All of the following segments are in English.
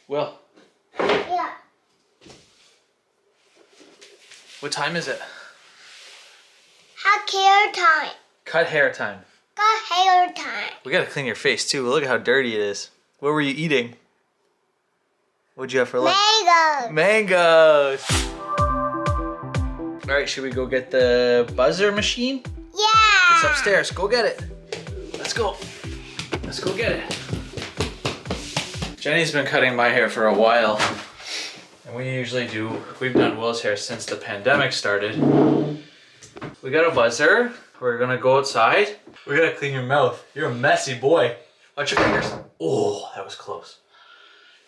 Will. Yeah. What time is it? Have hair time. Cut hair time. Got hair time. We gotta clean your face too. Look at how dirty it is. What were you eating? What'd you have for lunch? Mango. Mangoes! Alright, should we go get the buzzer machine? Yeah. It's upstairs. Go get it. Let's go. Let's go get it. Jenny's been cutting my hair for a while. And we've done Will's hair since the pandemic started. We got a buzzer. We're gonna go outside. We gotta clean your mouth. You're a messy boy. Watch your fingers. Oh, that was close.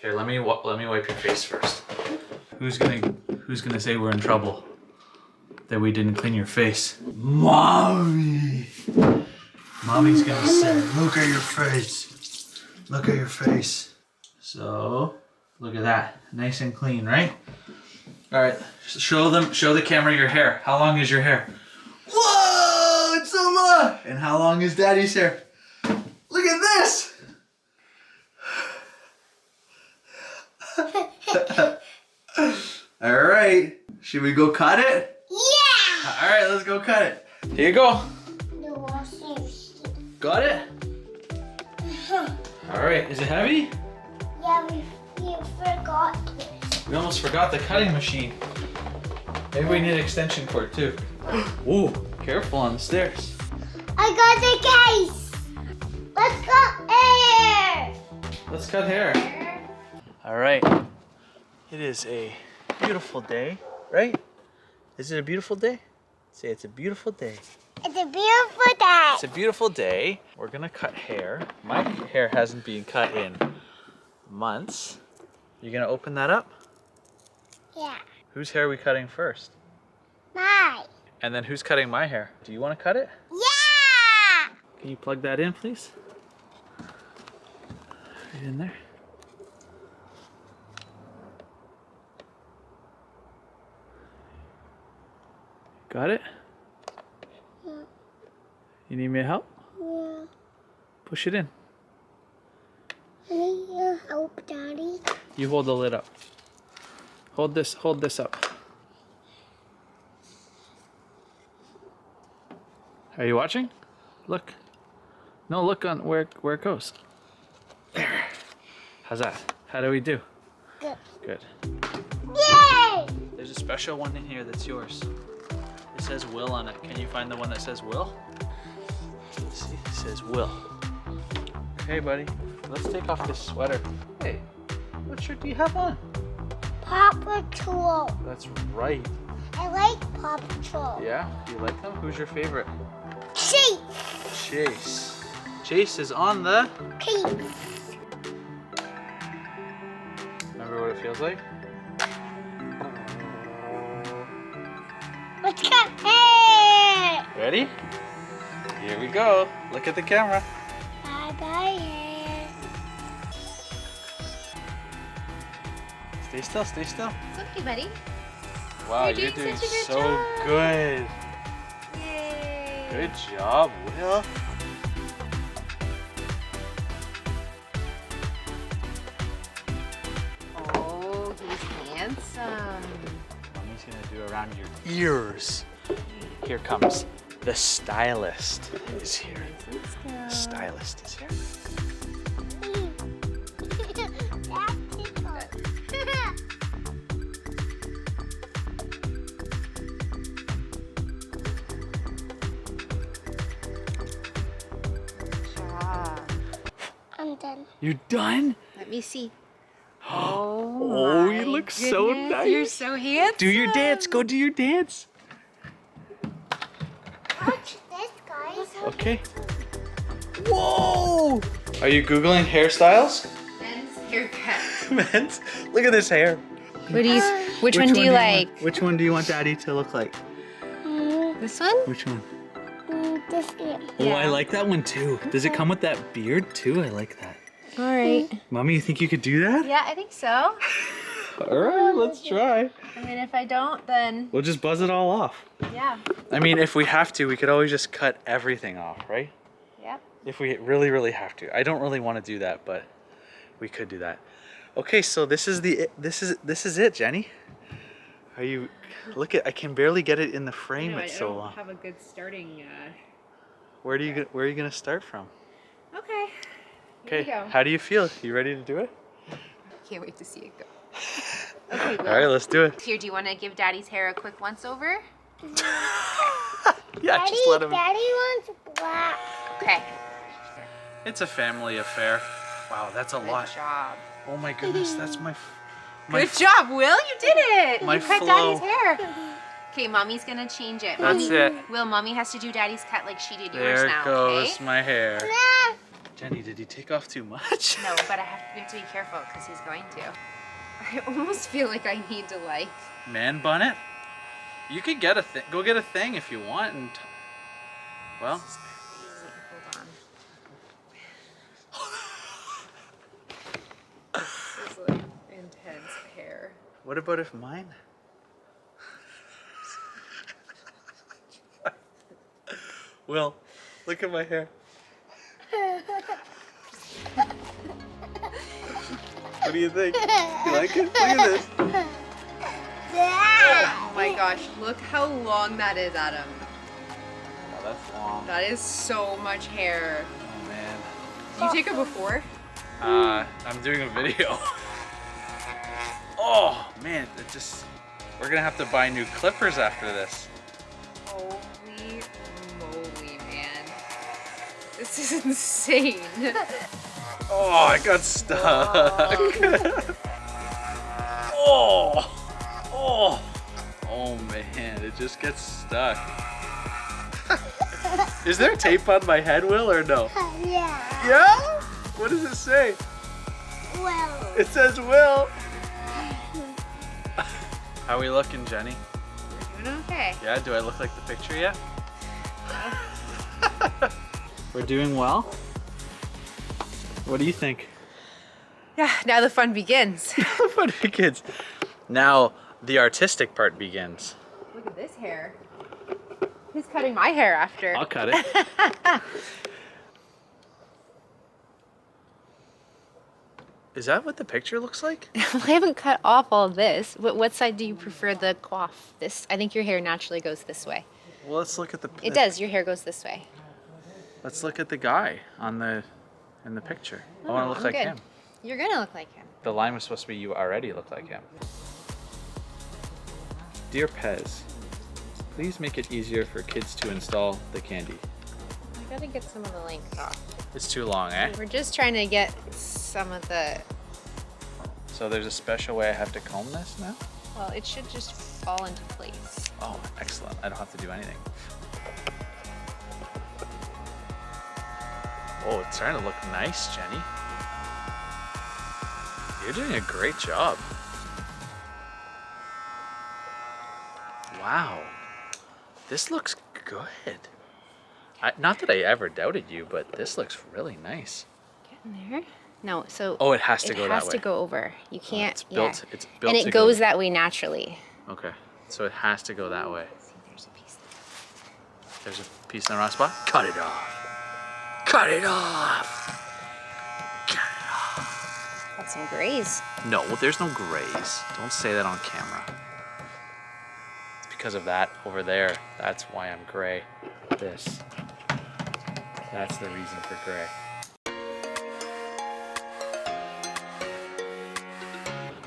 Here, let me wipe your face first. Who's gonna say we're in trouble? That we didn't clean your face? Mommy! Mommy's gonna say, look at your face. Look at your face. So, look at that. Nice and clean, right? All right, show the camera your hair. How long is your hair? Whoa, it's so long. And how long is Daddy's hair? Look at this. All right, should we go cut it? Yeah. All right, let's go cut it. Here you go. The washing machine. Got it? All right, is it heavy? Yeah, we forgot this. We almost forgot the cutting machine. Maybe we need an extension cord too. Ooh, careful on the stairs. I got the case. Let's cut hair. Let's cut hair. All right. It is a beautiful day, right? Is it a beautiful day? Say it's a beautiful day. It's a beautiful day. It's a beautiful day. We're gonna cut hair. My hair hasn't been cut in months. You gonna open that up? Yeah. Whose hair are we cutting first? Mine. And then who's cutting my hair? Do you want to cut it? Yeah. Can you plug that in, please? Right in there. Got it? Yeah. You need me to help? Yeah. Push it in. I need your help, Daddy. You hold the lid up. Hold this up. Are you watching? Look. No, look on where it goes. There. How's that? How do we do? Good. Good. Yay! There's a special one in here that's yours. It says Will on it. Can you find the one that says Will? Let's see. It says Will. Hey, buddy. Let's take off this sweater. Hey, what shirt do you have on? Paw Patrol. That's right. I like Paw Patrol. Yeah? Do you like them? Who's your favorite? Chase. Chase. Chase is on the... Chase. Remember what it feels like? Let's cut hair. Ready? Here we go. Look at the camera. Bye-bye hair. Stay still, stay still. It's okay, buddy. Wow, You're doing such a good so job. good. Yay. Good job, Will. Oh, he's handsome. Mommy's gonna do around your ears. Here comes the stylist is here. The stylist is here. I'm done. You're done? Let me see. Oh, you look so goodness, nice. You're so handsome. Do your dance. Go do your dance. Watch this, guys. Okay. Whoa! Are you Googling hairstyles? Men's haircut. Men's? Look at this hair. What do you? Which one do you like? Which one do you want Daddy to look like? This one? Which one? This one. Oh, I Yeah. like that one too. Does it come with that beard too? I like that. All right. Mommy, you think you could do that? Yeah, I think so. All right, let's try. I mean, if I don't, then We'll just buzz it all off. yeah. I mean, if we have to, we could always just cut everything off, right? Yep. If we really, really have to. I don't really want to do that, but we could do that. Okay, so this is it, Jenny. Are you? Look at, I can barely get it in the frame. No, It's I so don't long. have a good starting. Where are you gonna start from? Okay. Okay. Here we go. How do you feel? You ready to do it? Can't wait to see it go. Okay, All right, let's do it. Here, do you want to give Daddy's hair a quick once over? Yeah, Daddy, just let him. Daddy wants black. Okay. It's a family affair. Wow, that's a lot. Good job. Oh my goodness, that's my Good job, Will. You did it. My You cut flow. Daddy's hair. Okay, Mommy's gonna change it. That's it. Will, Mommy has to do Daddy's cut like she did yours There now. goes Okay? my hair. Nah. Jenny, did you take off too much? No, but we have to be careful because he's going to. I almost feel like I need to like. Man bun it? You could get a thing. Go get a thing if you want. And well, Hold on. This is like intense hair. what about if mine? Will, look at my hair. What do you think? You like it? Look at this. Oh my gosh, look how long that is, Adam. Oh, that's long. That is so much hair. Oh man. Did you take a before? I'm doing a video. Oh man, we're gonna have to buy new clippers after this. Holy moly, man. This is insane. Oh, I got stuck. Oh, oh, oh man, it just gets stuck. Is there tape on my head, Will, or no? Yeah. Yeah? What does it say? Well. It says Will. How are we looking, Jenny? We're doing okay. Yeah, do I look like the picture yet? We're doing well. What do you think? Yeah, now the fun begins. What begins? Now the artistic part begins. Look at this hair. Who's cutting my hair after? I'll cut it. Is that what the picture looks like? I haven't cut off all this. What side do you prefer the coif? This, I think your hair naturally goes this way. Well, let's look at the. It does. Your hair goes this way. Let's look at the guy in the picture. I want to look I'm like good. him. You're gonna look like him. The line was supposed to be you already look like him. Dear Pez, please make it easier for kids to install the candy. I gotta get some of the length off. It's too long, eh? We're just trying to get some of the. So there's a special way I have to comb this now? Well, it should just fall into place. Oh, excellent. I don't have to do anything. Oh, it's starting to look nice, Jenny. You're doing a great job. Wow. This looks good. Not that I ever doubted you, but this looks really nice. Getting there. No, so. Oh, it has to go that way. It has to go over. You can't. It's built. Yeah. It's built. And to it goes that way naturally. Okay, so it has to go that way. See, there's a piece. There's a piece in the wrong spot. Cut it off. Cut it off. Cut it off. Got some grays. No, there's no grays. Don't say that on camera. It's because of that over there. That's why I'm gray. This. That's the reason for gray.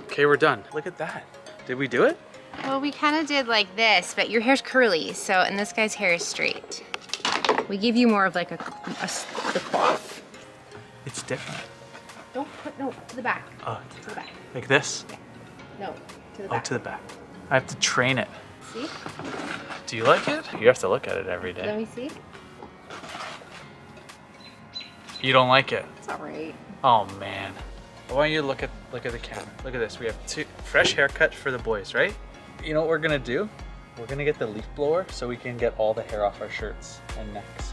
Okay, we're done. Look at that. Did we do it? Well, we kind of did like this, but your hair's curly, so, and this guy's hair is straight. We give you more of like the coif. It's different. Don't put, no, to the back. Oh, To the back. like this? No, to the Oh, back. to the back. I have to train it. See? Do you like it? You have to look at it every Let day. me see. You don't like it? It's all right. Oh man. I want you to look at the camera. Look at this. We have two fresh haircut for the boys, right? You know what we're gonna do? We're gonna get the leaf blower so we can get all the hair off our shirts and necks.